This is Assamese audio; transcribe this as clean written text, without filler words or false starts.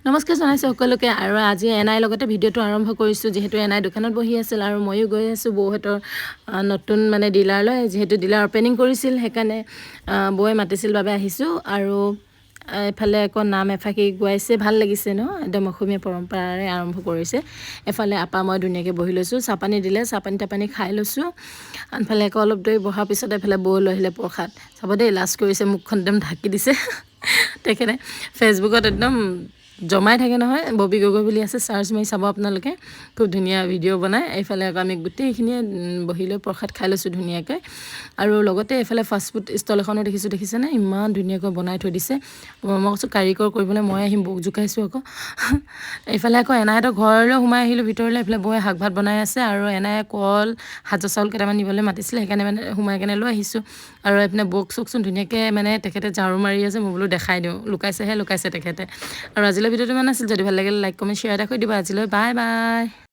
নমস্কাৰ জনাইছোঁ সকলোকে আৰু আজি এনাইৰ লগতে ভিডিঅ'টো আৰম্ভ কৰিছোঁ যিহেতু এনাই দোকানত বহি আছিল আৰু ময়ো গৈ আছোঁ বৌহঁতৰ নতুন মানে ডিলাৰলৈ যিহেতু ডিলাৰ অপেনিং কৰিছিল সেইকাৰণে বৌয়ে মাতিছিল বাবে আহিছোঁ আৰু এফালে আকৌ নাম এফাকি গোৱাইছে ভাল লাগিছে ন একদম অসমীয়া পৰম্পৰাৰে আৰম্ভ কৰিছে এফালে আপা মই ধুনীয়াকৈ বহি লৈছোঁ চাহপানী দিলে চাহপানী তাপানী খাই লৈছোঁ আনফালে আকৌ অলপ দেৰি বহাৰ পিছত এফালে বৌ লৈ আহিলে প্ৰসাদ চাব দেই লাজ কৰিছে মুখখন একদম ঢাকি দিছে তেখেতে ফেচবুকত একদম জমাই থাকে নহয় ববি গগৈ বুলি আছে চাৰ্চ মাৰি চাব আপোনালোকে খুব ধুনীয়া ভিডিঅ' বনায় এইফালে আকৌ আমি গোটেইখিনিয়ে বহি লৈ প্ৰসাদ খাই লৈছোঁ ধুনীয়াকৈ আৰু লগতে এইফালে ফাষ্টফুড ষ্টল এখনো দেখিছেনে ইমান ধুনীয়াকৈ বনাই থৈ দিছে মই কৈছোঁ কাৰিকৰ কৰিবলৈ মই আহিম বৌক জোকাইছোঁ আকৌ এইফালে আকৌ এনাইহঁতৰ ঘৰলৈ সোমাই আহিলোঁ ভিতৰলৈ এইফালে বৌয়ে শাক ভাত বনাই আছে আৰু এনাই কল সাজৰ চাউল কেইটামান নিবলৈ মাতিছিলে সেইকাৰণে মানে সোমাই কেনে লৈ আহিছোঁ আৰু এইপিনে বৌক চকচোন ধুনীয়াকৈ মানে তেখেতে ঝাৰু মাৰি আছে মই বোলো দেখাই দিওঁ লুকাইছে তেখেতে আৰু আজিলৈ ভিডিঅ'টো ইমান আছিল যদি ভাল লাগিলে লাইক কমেণ্ট শ্বেয়াৰ এটা কৰি দিবা আজিলৈ বাই বাই।